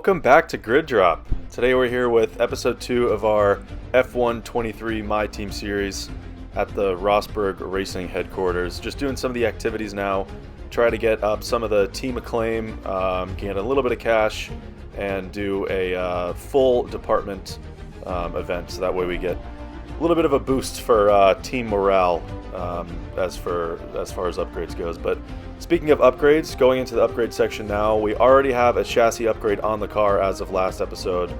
Welcome back to Grid Drop. Today we're here with episode 2 of our F123 MyTeam series at the Rosberg Racing headquarters. Just doing some of the activities now, try to get up some of the team acclaim, get a little bit of cash, and do a full department event, so that way we get a little bit of a boost for team morale as far as upgrades goes. But speaking of upgrades, going into the upgrade section now, we already have a chassis upgrade on the car as of last episode.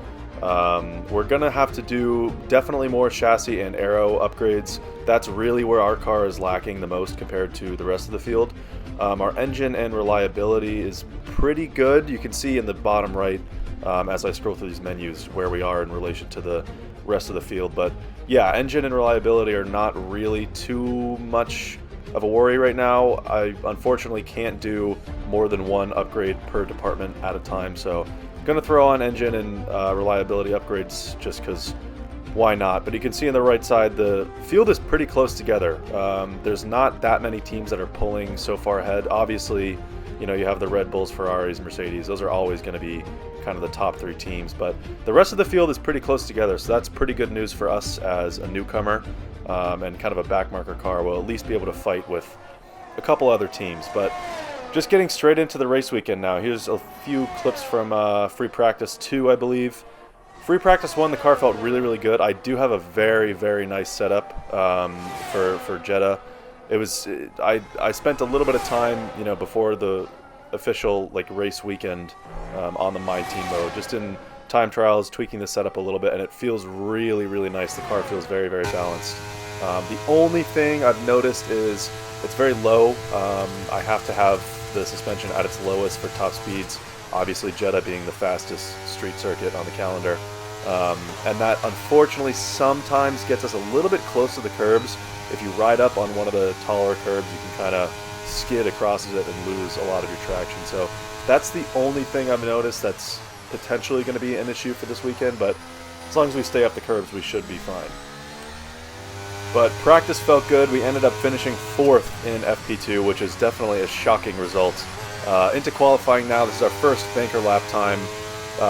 We're gonna have to do definitely more chassis and aero upgrades. That's really where our car is lacking the most compared to the rest of the field. Our engine and reliability is pretty good. You can see in the bottom right as I scroll through these menus where we are in relation to the rest of the field. But yeah, engine and reliability are not really too much of a worry right now. I unfortunately can't do more than one upgrade per department at a time, so I'm going to throw on engine and reliability upgrades just because why not. But you can see on the right side the field is pretty close together. There's not that many teams that are pulling so far ahead. Obviously, you know, you have the Red Bulls, Ferraris, Mercedes. Those are always going to be kind of the top 3 teams, but the rest of the field is pretty close together, so that's pretty good news for us as a newcomer and kind of a backmarker car. We'll at least be able to fight with a couple other teams. But just getting straight into the race weekend now. Here's a few clips from Free Practice 2, I believe. Free Practice 1, the car felt really good. I do have a very nice setup for Jeddah. It was I spent a little bit of time, you know, before the official race weekend on the MyTeam mode, just in time trials, tweaking the setup a little bit, and it feels really nice. The car feels very balanced. The only thing I've noticed is it's very low. I have to have the suspension at its lowest for top speeds, obviously Jeddah being the fastest street circuit on the calendar, and that unfortunately sometimes gets us a little bit close to the curbs. If you ride up on one of the taller curbs, you can kind of skid across it and lose a lot of your traction. So that's the only thing I've noticed that's potentially going to be an issue for this weekend, but as long as we stay up the curbs, we should be fine. But practice felt good. We ended up finishing 4th in FP2, which is definitely a shocking result. Into qualifying now, this is our first banker lap time.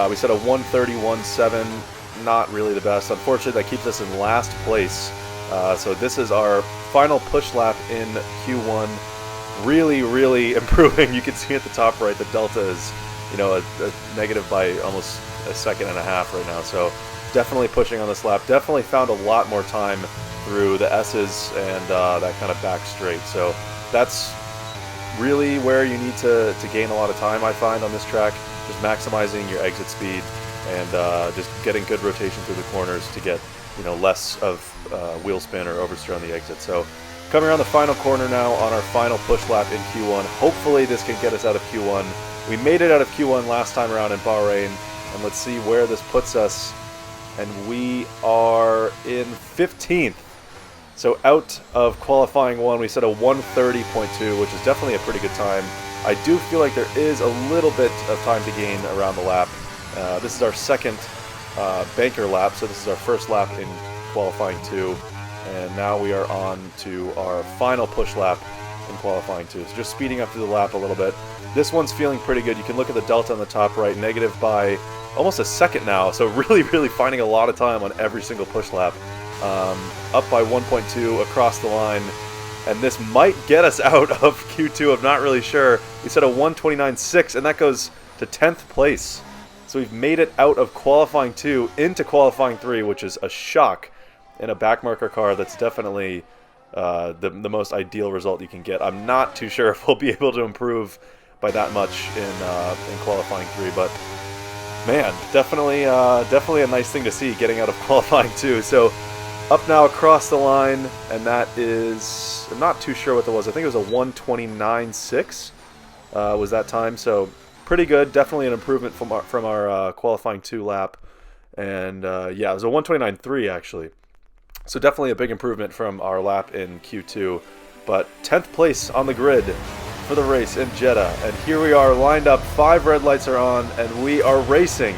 We set a 1:31.7, not really the best. Unfortunately, that keeps us in last place. So this is our final push lap in Q1. Really improving. You can see at the top right, the delta is, you know, a negative by almost a second and a half right now. So definitely pushing on this lap. Definitely found a lot more time through the S's and that kind of back straight. So that's really where you need to gain a lot of time, I find, on this track. Just maximizing your exit speed and just getting good rotation through the corners to get, you know, less of wheel spin or oversteer on the exit. So coming around the final corner now on our final push lap in Q1. Hopefully this can get us out of Q1. We made it out of Q1 last time around in Bahrain, and let's see where this puts us. And we are in 15th. So out of qualifying 1, we set a 1:30.2, which is definitely a pretty good time. I do feel like there is a little bit of time to gain around the lap. This is our second banker lap, so this is our first lap in qualifying 2. And now we are on to our final push lap in qualifying 2. So just speeding up through the lap a little bit. This one's feeling pretty good. You can look at the delta on the top right, negative by almost a second now. So really finding a lot of time on every single push lap. Up by 1.2 across the line. And this might get us out of Q2. I'm not really sure. We set a 1:29.6, and that goes to 10th place. So we've made it out of qualifying 2 into qualifying 3, which is a shock. In a backmarker car, that's definitely the most ideal result you can get. I'm not too sure if we'll be able to improve by that much in qualifying 3, but man, definitely a nice thing to see, getting out of qualifying 2. So up now across the line, and that is, I'm not too sure what that was. I think it was a 1:29.6 was that time. So pretty good, definitely an improvement from our qualifying 2 lap, and yeah, it was a 1:29.3 actually. So definitely a big improvement from our lap in Q2. But 10th place on the grid for the race in Jeddah. And here we are lined up. 5 red lights are on, and we are racing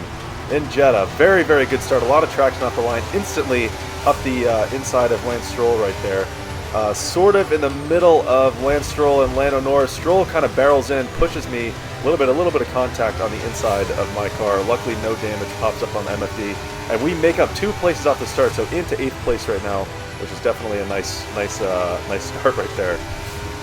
in Jeddah. Very good start. A lot of traction off the line. Instantly up the inside of Lance Stroll right there. Sort of in the middle of Lance Stroll and Lando Norris. Stroll kind of barrels in, pushes me, A little bit of contact on the inside of my car. Luckily, no damage pops up on the MFD, and we make up 2 places off the start, so into 8th place right now, which is definitely a nice start right there.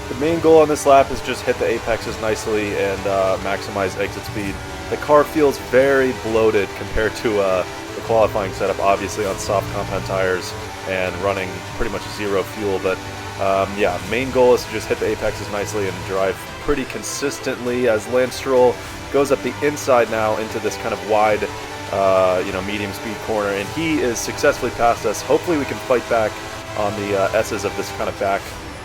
The main goal on this lap is just hit the apexes nicely and maximize exit speed. The car feels very bloated compared to the qualifying setup, obviously on soft compound tires and running pretty much 0 fuel, but yeah, main goal is to just hit the apexes nicely and drive pretty consistently as Lance Stroll goes up the inside now into this kind of wide, medium speed corner, and he is successfully past us. Hopefully we can fight back on the S's of this kind of back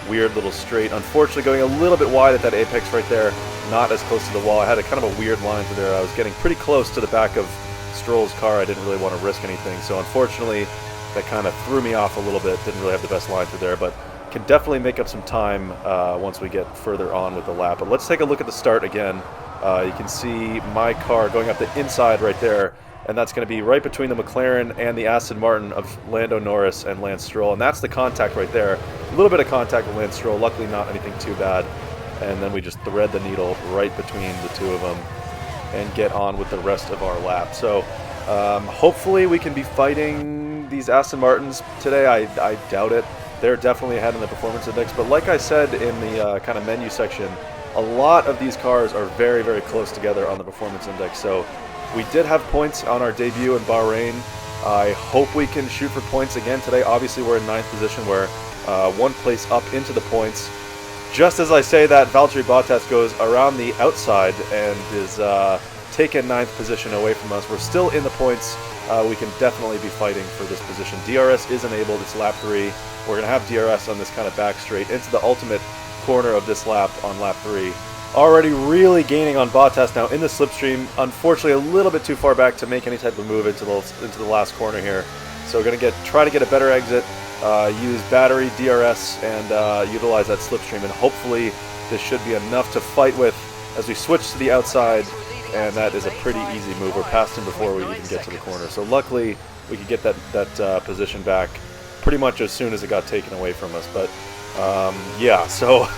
weird little straight. Unfortunately, going a little bit wide at that apex right there, not as close to the wall. I had a kind of a weird line through there. I was getting pretty close to the back of Stroll's car. I didn't really want to risk anything, so unfortunately that kind of threw me off a little bit. Didn't really have the best line through there, but can definitely make up some time once we get further on with the lap. But let's take a look at the start again. You can see my car going up the inside right there, and that's going to be right between the McLaren and the Aston Martin of Lando Norris and Lance Stroll, and that's the contact right there. A little bit of contact with Lance Stroll, luckily not anything too bad, and then we just thread the needle right between the 2 of them and get on with the rest of our lap. So hopefully we can be fighting these Aston Martins today. I doubt it. They're definitely ahead in the performance index, but like I said in the kind of menu section, a lot of these cars are very, very close together on the performance index. So we did have points on our debut in Bahrain. I hope we can shoot for points again today. Obviously, we're in 9th position. We're 1 place up into the points. Just as I say that, Valtteri Bottas goes around the outside and is taking 9th position away from us. We're still in the points. We can definitely be fighting for this position. DRS is enabled. It's lap 3. We're going to have DRS on this kind of back straight into the ultimate corner of this lap on lap 3. Already really gaining on Bottas now in the slipstream. Unfortunately, a little bit too far back to make any type of move into the last corner here. So we're going to try to get a better exit, use battery, DRS, and utilize that slipstream. And hopefully this should be enough to fight with as we switch to the outside. And that is a pretty easy move. We're past him before we even get to the corner. So luckily we could get that position back pretty much as soon as it got taken away from us. But yeah, so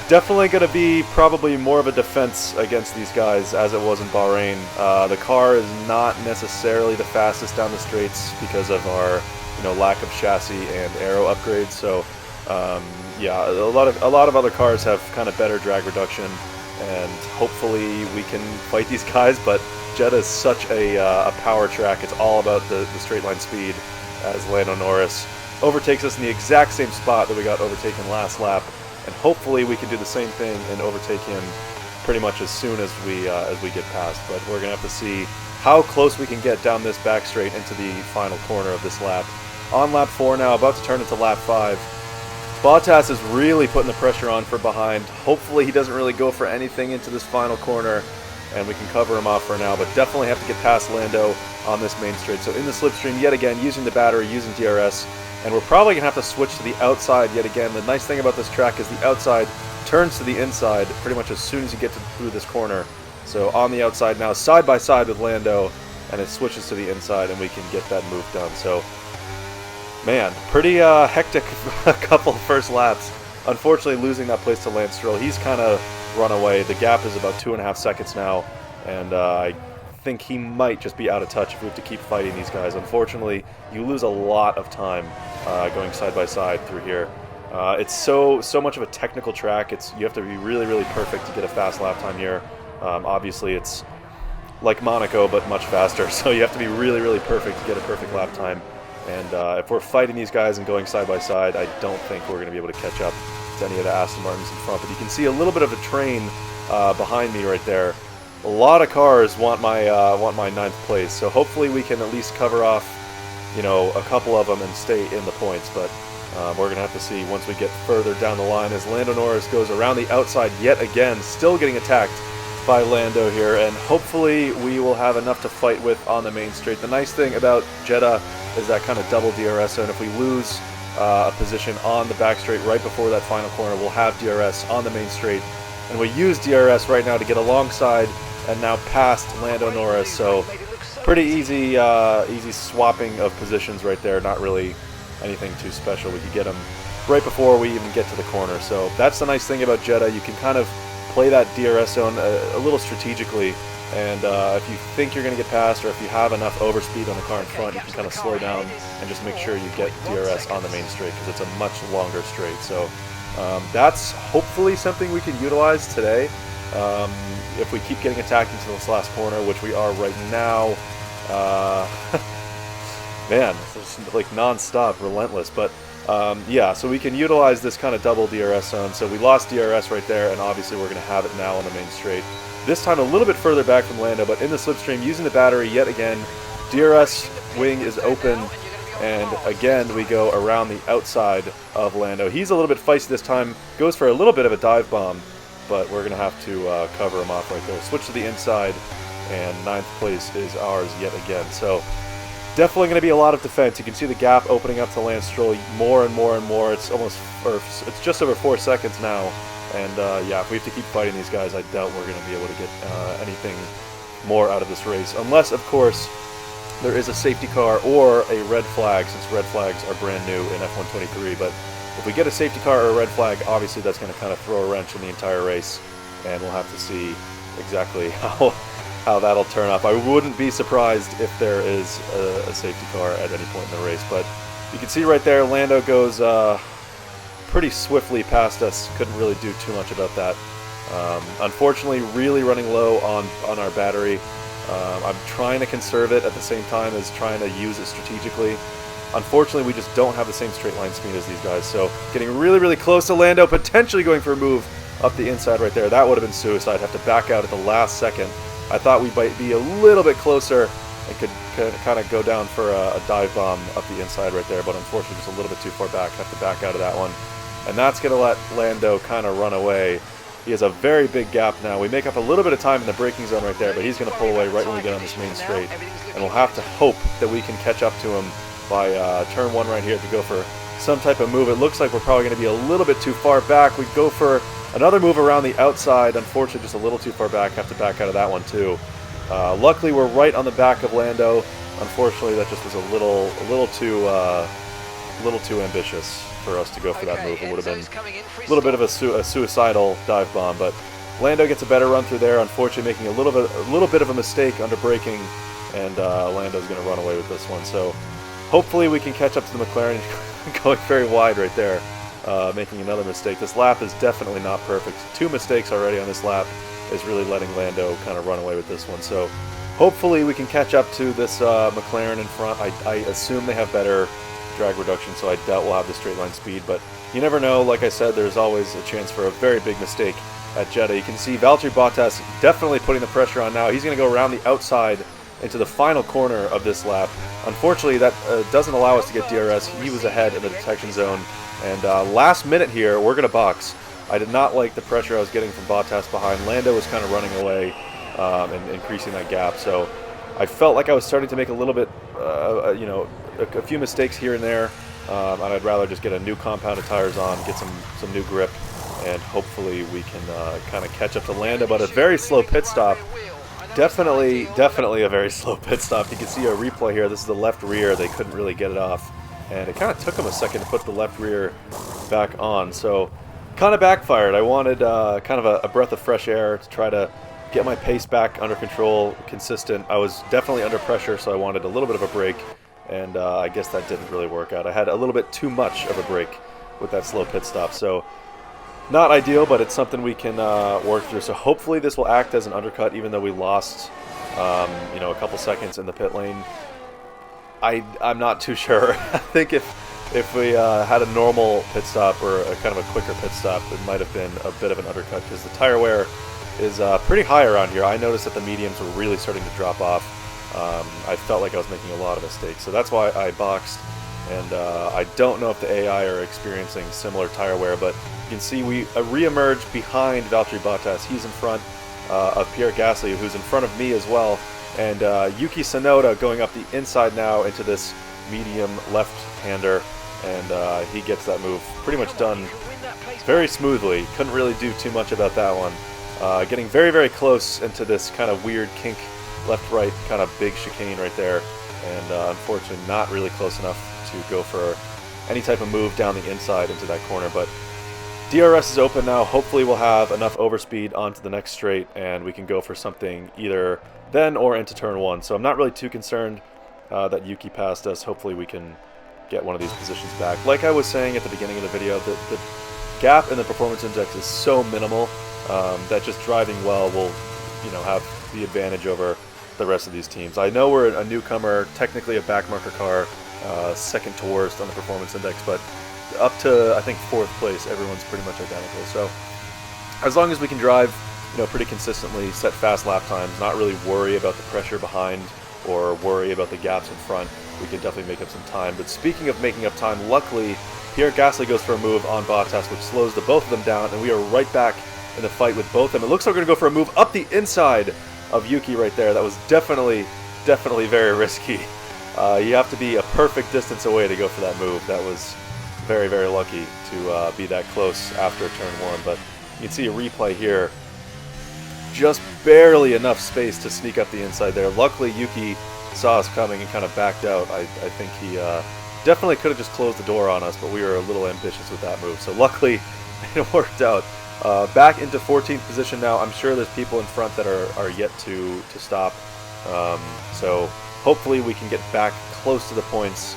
definitely going to be probably more of a defense against these guys as it was in Bahrain. The car is not necessarily the fastest down the straights because of our lack of chassis and aero upgrades. So yeah, a lot of other cars have kind of better drag reduction, and hopefully we can fight these guys. But Jeddah is such a power track. It's all about the straight line speed, as Lando Norris overtakes us in the exact same spot that we got overtaken last lap, and hopefully we can do the same thing and overtake him pretty much as soon as we get past. But we're gonna have to see how close we can get down this back straight into the final corner of this lap. On lap 4 now, about to turn into lap 5. Bottas is really putting the pressure on for behind. Hopefully he doesn't really go for anything into this final corner, and we can cover him off for now, but definitely have to get past Lando on this main straight. So in the slipstream yet again, using the battery, using DRS, and we're probably going to have to switch to the outside yet again. The nice thing about this track is the outside turns to the inside pretty much as soon as you get through this corner. So on the outside now, side by side with Lando, and it switches to the inside, and we can get that move done. So, man, pretty hectic couple first laps. Unfortunately, losing that place to Lance Stroll. He's kind of run away. The gap is about 2.5 seconds now, and I think he might just be out of touch if we have to keep fighting these guys. Unfortunately, you lose a lot of time going side by side through here. It's so much of a technical track. You have to be really, really perfect to get a fast lap time here. Obviously, it's like Monaco, but much faster. So you have to be really, really perfect to get a perfect lap time. And if we're fighting these guys and going side by side, I don't think we're going to be able to catch up to any of the Aston Martins in front. But you can see a little bit of a train behind me right there. A lot of cars want my 9th place, so hopefully we can at least cover off, a couple of them and stay in the points. But we're going to have to see once we get further down the line as Lando Norris goes around the outside yet again, still getting attacked by Lando here, and hopefully we will have enough to fight with on the main straight. The nice thing about Jeddah is that kind of double DRS, and if we lose a position on the back straight right before that final corner, we'll have DRS on the main straight, and we use DRS right now to get alongside and now past Lando Norris. So pretty easy swapping of positions right there. Not really anything too special. We could get him right before we even get to the corner. So that's the nice thing about Jeddah. You can kind of play that DRS zone a little strategically. And if you think you're going to get past, or if you have enough overspeed on the car in front, you can kind of slow down and just make sure you get DRS on the main straight, because it's a much longer straight. So that's hopefully something we can utilize today. If we keep getting attacked into this last corner, which we are right now, man, it's like non-stop, relentless. But yeah, so we can utilize this kind of double DRS zone. So we lost DRS right there, and obviously we're going to have it now on the main straight. This time a little bit further back from Lando, but in the slipstream, using the battery yet again. DRS wing is open, and again we go around the outside of Lando. He's a little bit feisty this time, goes for a little bit of a dive bomb, but we're going to have to cover him off right there. Switch to the inside, and 9th place is ours yet again. So definitely going to be a lot of defense. You can see the gap opening up to Lance Stroll more and more and more. It's it's just over 4 seconds now. And yeah, if we have to keep fighting these guys, I doubt we're going to be able to get anything more out of this race. Unless, of course, there is a safety car or a red flag, since red flags are brand new in F123. But if we get a safety car or a red flag, obviously that's going to kind of throw a wrench in the entire race. And we'll have to see exactly how that'll turn up. I wouldn't be surprised if there is a safety car at any point in the race. But you can see right there, Lando goes pretty swiftly past us. Couldn't really do too much about that. Unfortunately, really running low on our battery. I'm trying to conserve it at the same time as trying to use it strategically. Unfortunately, we just don't have the same straight line speed as these guys. So getting really, really close to Lando, potentially going for a move up the inside right there. That would have been suicide. Have to back out at the last second. I thought we might be a little bit closer and could kind of go down for a dive bomb up the inside right there, but unfortunately just a little bit too far back. Have to back out of that one. And that's going to let Lando kind of run away. He has a very big gap now. We make up a little bit of time in the braking zone right there, but he's going to pull away right when we get on this main straight. And we'll have to hope that we can catch up to him by turn 1 right here to go for some type of move. It looks like we're probably going to be a little bit too far back. We go for another move around the outside. Unfortunately, just a little too far back. Have to back out of that one too. Luckily, we're right on the back of Lando. Unfortunately, that just was a little too ambitious for us to go for that move. It would have been a little bit of a suicidal dive bomb, but Lando gets a better run through there, unfortunately making a little bit of a mistake under braking, and Lando's going to run away with this one. So hopefully we can catch up to the McLaren. Going very wide right there, making another mistake. This lap is definitely not perfect. 2 mistakes already on this lap is really letting Lando kind of run away with this one. So hopefully we can catch up to this McLaren in front. I assume they have better drag reduction, so I doubt we'll have the straight line speed, but you never know. Like I said, there's always a chance for a very big mistake at Jeddah. You can see Valtteri Bottas definitely putting the pressure on now. He's going to go around the outside into the final corner of this lap. Unfortunately, that doesn't allow us to get DRS. He was ahead in the detection zone, and last minute here, we're going to box. I did not like the pressure I was getting from Bottas behind. Lando was kind of running away and increasing that gap, so I felt like I was starting to make a little bit, you know, a few mistakes here and there, and I'd rather just get a new compounded tires on, get some new grip, and hopefully we can kind of catch up to Lando. But a very slow pit stop, definitely a very slow pit stop. You can see a replay here. This is the left rear. They couldn't really get it off, and it kind of took them a second to put the left rear back on. So kind of backfired. I wanted kind of a breath of fresh air to try to get my pace back under control, consistent. I was definitely under pressure, so I wanted a little bit of a break, and I guess that didn't really work out. I had a little bit too much of a break with that slow pit stop, so not ideal, but it's something we can work through. So hopefully this will act as an undercut, even though we lost you know, a couple seconds in the pit lane. I'm not too sure. I think if we had a normal pit stop or a kind of a quicker pit stop, it might have been a bit of an undercut, because the tire wear is pretty high around here. I noticed that the mediums were really starting to drop off. I felt like I was making a lot of mistakes, so that's why I boxed. And I don't know if the AI are experiencing similar tire wear, but you can see we re-emerge behind Valtteri Bottas. He's in front of Pierre Gasly, who's in front of me as well. And Yuki Tsunoda going up the inside now into this medium left-hander, and he gets that move pretty much done very smoothly. Couldn't really do too much about that one. Getting very, very close into this kind of weird kink left-right kind of big chicane right there, and unfortunately not really close enough to go for any type of move down the inside into that corner, but DRS is open now. Hopefully we'll have enough overspeed onto the next straight, and we can go for something either then or into turn 1. So I'm not really too concerned that Yuki passed us. Hopefully we can get one of these positions back. Like I was saying at the beginning of the video, the gap in the performance index is so minimal that just driving well will, have the advantage over the rest of these teams. I know we're a newcomer, technically a backmarker car, second to worst on the performance index, but up to I think 4th place, everyone's pretty much identical. So as long as we can drive, pretty consistently, set fast lap times, not really worry about the pressure behind or worry about the gaps in front, we can definitely make up some time. But speaking of making up time, luckily Pierre Gasly goes for a move on Bottas, which slows the both of them down, and we are right back in the fight with both of them. It looks like we're going to go for a move up the inside of Yuki right there. That was definitely very risky. You have to be a perfect distance away to go for that move. That was very lucky to be that close after turn 1. But you can see a replay here. Just barely enough space to sneak up the inside there. Luckily, Yuki saw us coming and kind of backed out. I think he definitely could have just closed the door on us, but we were a little ambitious with that move. So luckily, it worked out. Back into 14th position now. I'm sure there's people in front that are yet to stop. So hopefully we can get back close to the points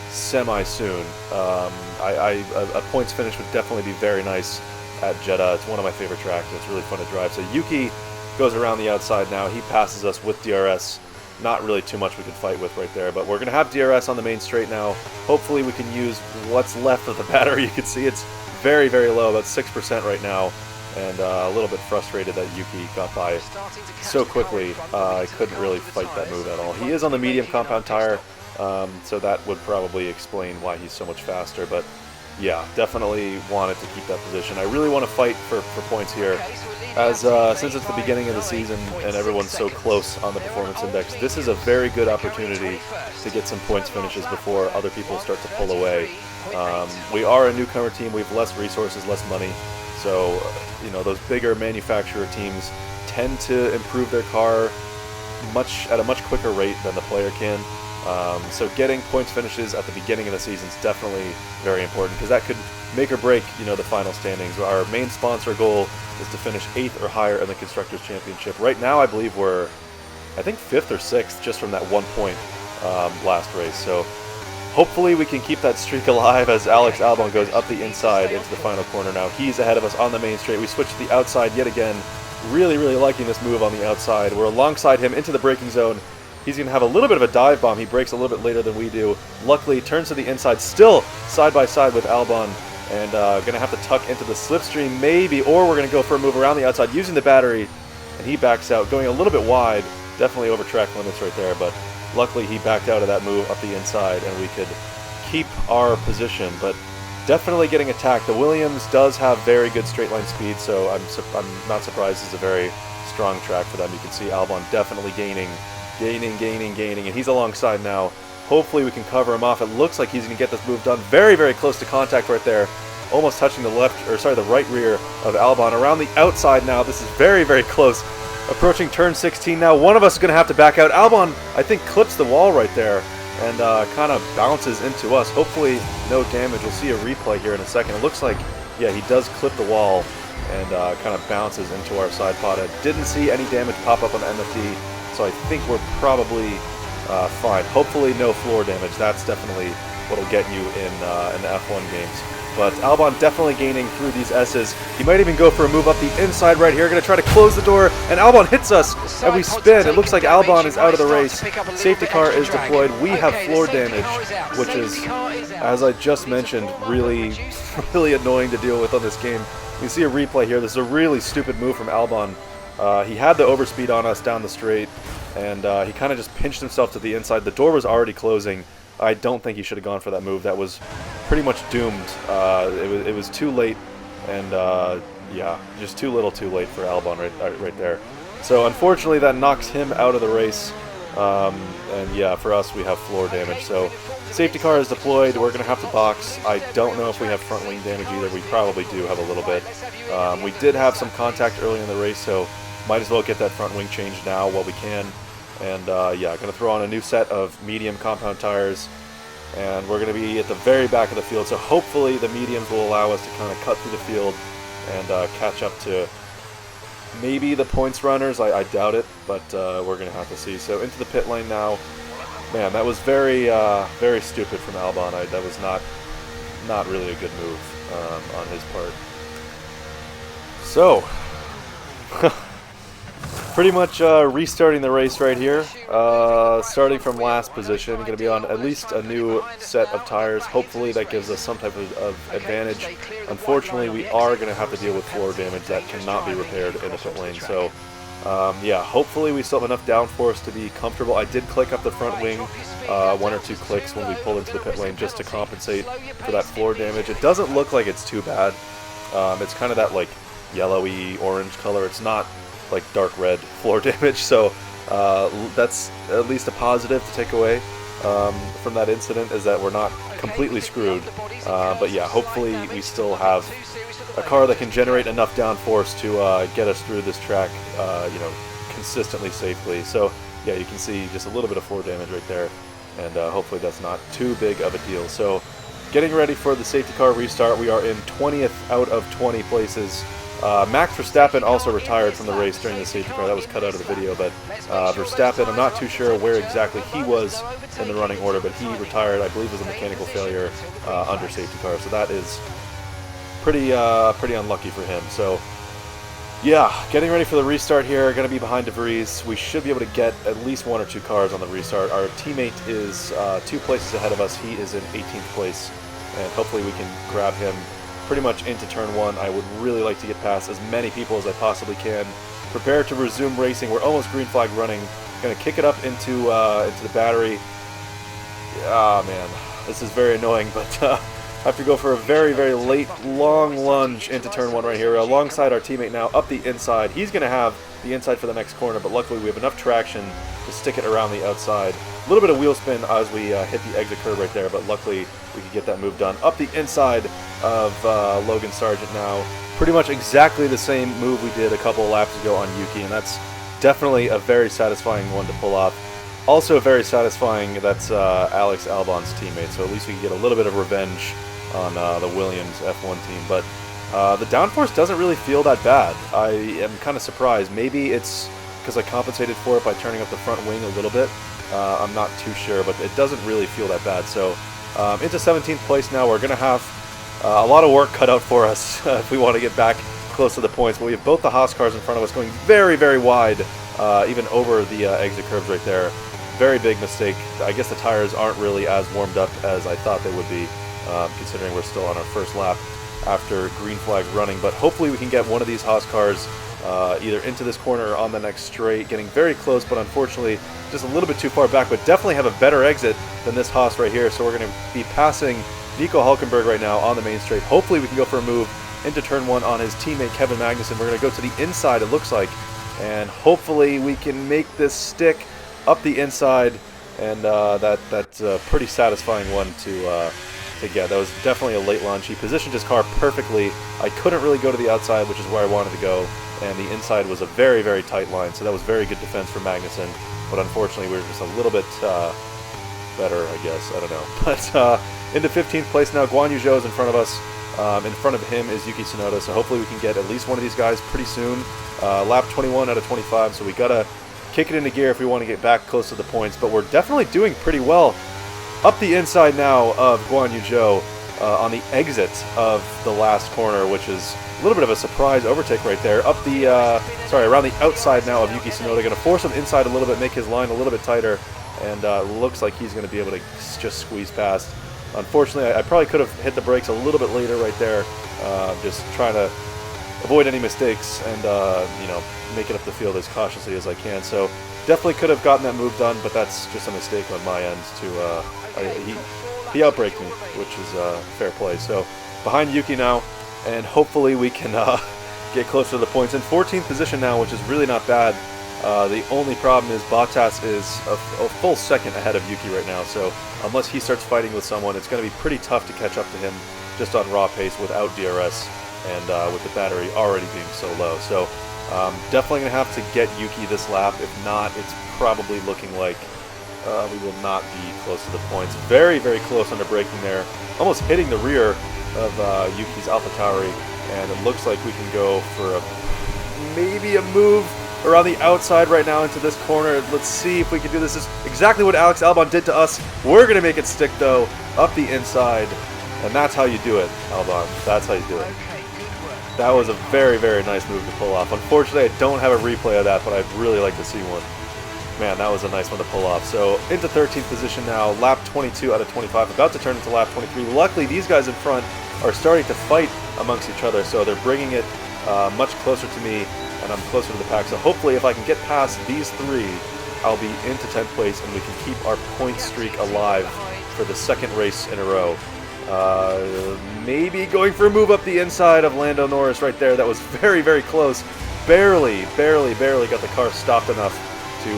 semi-soon. A points finish would definitely be very nice at Jeddah. It's one of my favorite tracks. It's really fun to drive. So Yuki goes around the outside now. He passes us with DRS. Not really too much we can fight with right there, but we're going to have DRS on the main straight now. Hopefully we can use what's left of the battery. You can see it's very low, about 6% right now, and a little bit frustrated that Yuki got by so quickly. I couldn't really fight that move at all. He is on the medium compound tire, so that would probably explain why he's so much faster, but yeah, definitely wanted to keep that position. I really want to fight for points here, as since it's the beginning of the season and everyone's so close on the performance index, this is a very good opportunity to get some points finishes before other people start to pull away. We are a newcomer team. We have less resources, less money, so those bigger manufacturer teams tend to improve their car at a much quicker rate than the player can. So getting points finishes at the beginning of the season is definitely very important, because that could make or break, the final standings. Our main sponsor goal is to finish 8th or higher in the Constructors' Championship. Right now, I believe we're, 5th or 6th, just from that 1 point last race. So hopefully we can keep that streak alive as Alex Albon goes up the inside into the final corner now. He's ahead of us on the main straight. We switch to the outside yet again. Really liking this move on the outside. We're alongside him into the braking zone. He's going to have a little bit of a dive bomb. He brakes a little bit later than we do. Luckily, turns to the inside, still side by side with Albon, and going to have to tuck into the slipstream maybe, or we're going to go for a move around the outside using the battery, and he backs out, going a little bit wide, definitely over track limits right there, but luckily he backed out of that move up the inside, and we could keep our position, but definitely getting attacked. The Williams does have very good straight line speed, so I'm not surprised. It's a very strong track for them. You can see Albon definitely gaining, and he's alongside now. Hopefully we can cover him off. It looks like he's going to get this move done. Very close to contact right there, almost touching the right rear of Albon. Around the outside now. This is very close. Approaching turn 16 now. One of us is going to have to back out. Albon, I think, clips the wall right there and kind of bounces into us. Hopefully no damage. We'll see a replay here in a second. It looks like, yeah, he does clip the wall and kind of bounces into our side pod. I didn't see any damage pop up on the MFD, so I think we're probably fine. Hopefully no floor damage. That's definitely what will get you in the F1 games. But Albon definitely gaining through these S's. He might even go for a move up the inside right here. Going to try to close the door, and Albon hits us, and we spin. It looks like Albon is out of the race. Safety car is deployed. We have floor damage, which is, as I just mentioned, really annoying to deal with on this game. You see a replay here. This is a really stupid move from Albon. He had the overspeed on us down the straight, and he kind of just pinched himself to the inside. The door was already closing. I don't think he should have gone for that move. That was pretty much doomed. It was too late, and yeah, just too little too late for Albon right there. So unfortunately that knocks him out of the race, and yeah, for us we have floor damage. So safety car is deployed. We're going to have to box. I don't know if we have front wing damage either. We probably do have a little bit. We did have some contact early in the race, so might as well get that front wing changed now while we can. And yeah, going to throw on a new set of medium compound tires. and we're going to be at the very back of the field. So hopefully the mediums will allow us to kind of cut through the field and catch up to maybe the points runners. I doubt it, but we're going to have to see. So into the pit lane now. Man, that was very stupid from Albon. That was not really a good move on his part. So, pretty much restarting the race right here. Starting from last position, going to be on at least a new set of tires. Hopefully that gives us some type of advantage. Unfortunately, we are going to have to deal with floor damage that cannot be repaired in the pit lane. So, yeah, hopefully we still have enough downforce to be comfortable. I did click up the front wing 1 or 2 clicks when we pulled into the pit lane just to compensate for that floor damage. It doesn't look like it's too bad. It's kind of that like yellowy orange color. It's not like dark red floor damage, so that's at least a positive to take away from that incident, is that we're not completely screwed. But yeah, hopefully we still have a car that can generate enough downforce to get us through this track, you know, consistently safely. So yeah, you can see just a little bit of floor damage right there, and hopefully that's not too big of a deal. So getting ready for the safety car restart. We are in 20th out of 20 places. Max Verstappen also retired from the race during the safety car. That was cut out of the video, but Verstappen, I'm not too sure where exactly he was in the running order, but he retired, I believe it was a mechanical failure under safety car. So that is pretty unlucky for him. So yeah, getting ready for the restart here. Going to be behind De Vries. We should be able to get at least 1 or 2 cars on the restart. Our teammate is 2 places ahead of us. He is in 18th place, and hopefully we can grab him pretty much into turn 1. I would really like to get past as many people as I possibly can. Prepare to resume racing. We're almost green flag running. Going to kick it up into the battery. Ah, man, this is very annoying, but I have to go for a very late, long lunge into turn 1 right here, alongside our teammate now up the inside. He's going to have the inside for the next corner, but luckily we have enough traction to stick it around the outside. A little bit of wheel spin as we hit the exit curve right there, but luckily we could get that move done. Up the inside of Logan Sargent now. Pretty much exactly the same move we did a couple of laps ago on Yuki, and that's definitely a very satisfying one to pull off. Also very satisfying, that's Alex Albon's teammate, so at least we can get a little bit of revenge on the Williams F1 team. But the downforce doesn't really feel that bad. I am kind of surprised. Maybe it's because I compensated for it by turning up the front wing a little bit. I'm not too sure, but it doesn't really feel that bad. So into 17th place now. We're going to have a lot of work cut out for us if we want to get back close to the points. But we have both the Haas cars in front of us going very wide, even over the exit curves right there. Very big mistake. I guess the tires aren't really as warmed up as I thought they would be, considering we're still on our first lap after green flag running. But hopefully we can get one of these Haas cars either into this corner or on the next straight. Getting very close, but unfortunately just a little bit too far back, but definitely have a better exit than this Haas right here. So we're going to be passing Nico Hulkenberg right now on the main straight. Hopefully we can go for a move into turn 1 on his teammate Kevin Magnussen. We're going to go to the inside, it looks like, and hopefully we can make this stick up the inside, and that's a pretty satisfying one to get. That was definitely a late launch. He positioned his car perfectly. I couldn't really go to the outside, which is where I wanted to go, and the inside was a very tight line, so that was very good defense for Magnussen. But unfortunately we were just a little bit better, I guess. I don't know. But into 15th place now. Guan Yu Zhou is in front of us. In front of him is Yuki Tsunoda, so hopefully we can get at least one of these guys pretty soon. Lap 21 out of 25, so we gotta kick it into gear if we want to get back close to the points. But we're definitely doing pretty well up the inside now of Guan Yu Zhou on the exit of the last corner, which is a little bit of a surprise overtake right there. Up the around the outside now of Yuki Tsunoda, going to force him inside a little bit, make his line a little bit tighter, and looks like he's going to be able to just squeeze past. Unfortunately, I probably could have hit the brakes a little bit later right there, just trying to avoid any mistakes and you know, make it up the field as cautiously as I can. So definitely could have gotten that move done, but that's just a mistake on my end. He outbraked me, which is fair play. So behind Yuki now, and hopefully we can get closer to the points. In 14th position now, which is really not bad. The only problem is Bottas is a full second ahead of Yuki right now, so unless he starts fighting with someone, it's going to be pretty tough to catch up to him just on raw pace without DRS and with the battery already being so low. So definitely going to have to get Yuki this lap. If not, it's probably looking like we will not be close to the points. Very, very close under braking there. Almost hitting the rear of Yuki's AlphaTauri, and it looks like we can go for maybe a move around the outside right now into this corner. Let's see if we can do this. This is exactly what Alex Albon did to us. We're going to make it stick, though, up the inside, and that's how you do it, Albon. That's how you do it. That was a very, very nice move to pull off. Unfortunately, I don't have a replay of that, but I'd really like to see one. Man, that was a nice one to pull off. So into 13th position now, lap 22 out of 25, about to turn into lap 23. Luckily, these guys in front are starting to fight amongst each other, so they're bringing it much closer to me, and I'm closer to the pack. So hopefully, if I can get past these three, I'll be into 10th place, and we can keep our point streak alive for the second race in a row. Maybe going for a move up the inside of Lando Norris right there. That was very, very close. Barely got the car stopped enough to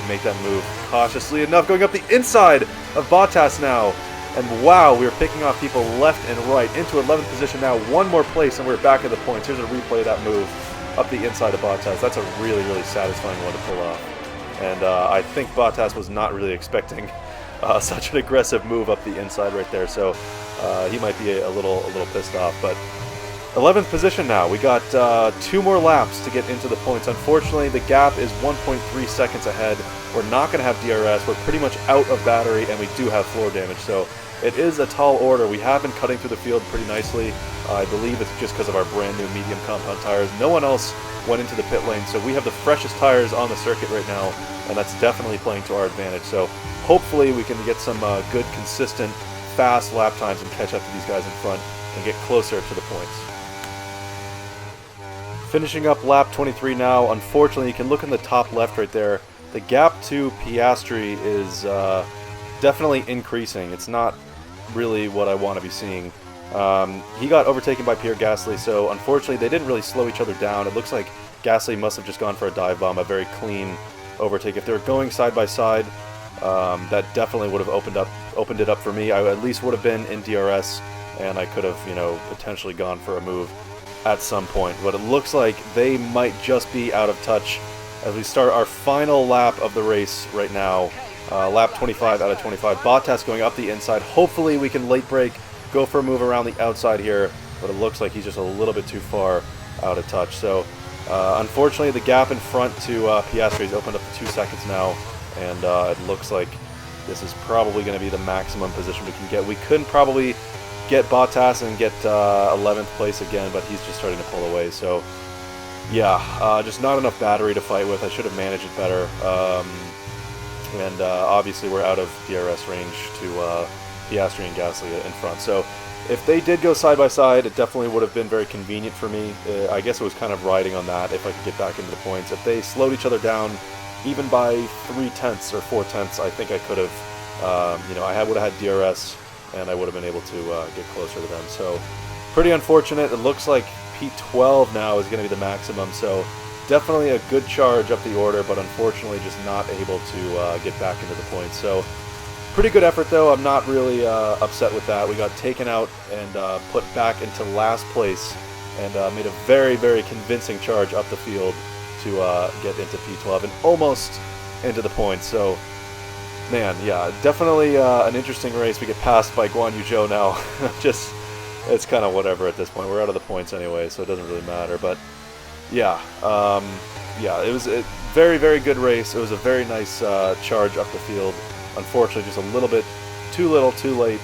make that move cautiously enough. Going up the inside of Bottas now. And wow, we're picking off people left and right. Into 11th position now. One more place and we're back at the points. Here's a replay of that move up the inside of Bottas. That's a really, really satisfying one to pull off. And I think Bottas was not really expecting such an aggressive move up the inside right there. So he might be a little pissed off. But 11th position now. We got 2 more laps to get into the points. Unfortunately, the gap is 1.3 seconds ahead. We're not going to have DRS. We're pretty much out of battery, and we do have floor damage. So it is a tall order. We have been cutting through the field pretty nicely. I believe it's just because of our brand new medium compound tires. No one else went into the pit lane, so we have the freshest tires on the circuit right now, and that's definitely playing to our advantage. So hopefully we can get some good, consistent, fast lap times and catch up to these guys in front and get closer to the points. Finishing up lap 23 now. Unfortunately, you can look in the top left right there. The gap to Piastri is definitely increasing. It's not really what I want to be seeing. He got overtaken by Pierre Gasly, so unfortunately they didn't really slow each other down. It looks like Gasly must have just gone for a dive bomb, a very clean overtake. If they were going side by side, that definitely would have opened it up for me. I at least would have been in DRS, and I could have, potentially gone for a move at some point. But it looks like they might just be out of touch as we start our final lap of the race right now. Lap 25 out of 25. Bottas going up the inside. Hopefully we can late brake, go for a move around the outside here, but it looks like he's just a little bit too far out of touch. So unfortunately the gap in front to Piastri has opened up to 2 seconds now, and it looks like this is probably going to be the maximum position we can get. We couldn't probably get Bottas and get 11th place again, but he's just starting to pull away. So yeah, just not enough battery to fight with. I should have managed it better. And obviously we're out of DRS range to Piastri and Gasly in front. So if they did go side by side, it definitely would have been very convenient for me. I guess it was kind of riding on that if I could get back into the points. If they slowed each other down even by 3/10 or 4/10, I think I could have, I would have had DRS and I would have been able to get closer to them. So pretty unfortunate. It looks like P12 now is going to be the maximum. So definitely a good charge up the order, but unfortunately just not able to get back into the points. So pretty good effort though. I'm not really upset with that. We got taken out and put back into last place, and made a very, very convincing charge up the field to get into P12 and almost into the points. So man, yeah, definitely an interesting race. We get passed by Guan Yu Zhou now. Just, it's kind of whatever at this point. We're out of the points anyway, so it doesn't really matter. But yeah, it was a very, very good race. It was a very nice charge up the field. Unfortunately, just a little bit too little, too late,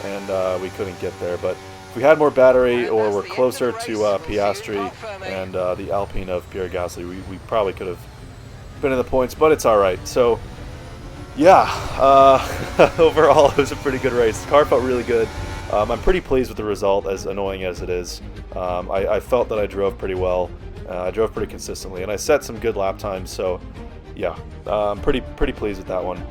and we couldn't get there. But if we had more battery, or were closer to Piastri and the Alpine of Pierre Gasly, we probably could have been in the points, but it's all right. So yeah, overall it was a pretty good race. The car felt really good. I'm pretty pleased with the result, as annoying as it is. I felt that I drove pretty well. I drove pretty consistently, and I set some good lap times. So yeah, I'm pretty pleased with that one.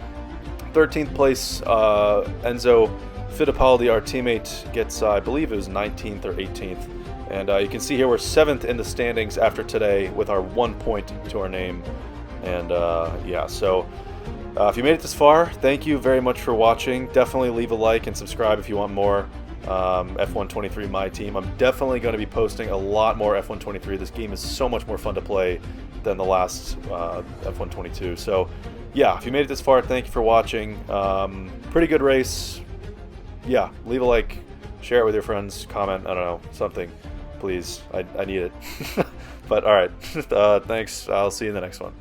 13th place, Enzo Fittipaldi, our teammate, gets, I believe it was 19th or 18th. And you can see here we're 7th in the standings after today with our 1 point to our name. And yeah, so if you made it this far, thank you very much for watching. Definitely leave a like and subscribe if you want more. F123 MyTeam. I'm definitely going to be posting a lot more F123. This game is so much more fun to play than the last F122. So yeah, if you made it this far, thank you for watching. Pretty good race. Yeah, leave a like, share it with your friends, comment, I don't know, something, please. I need it. But alright, thanks. I'll see you in the next one.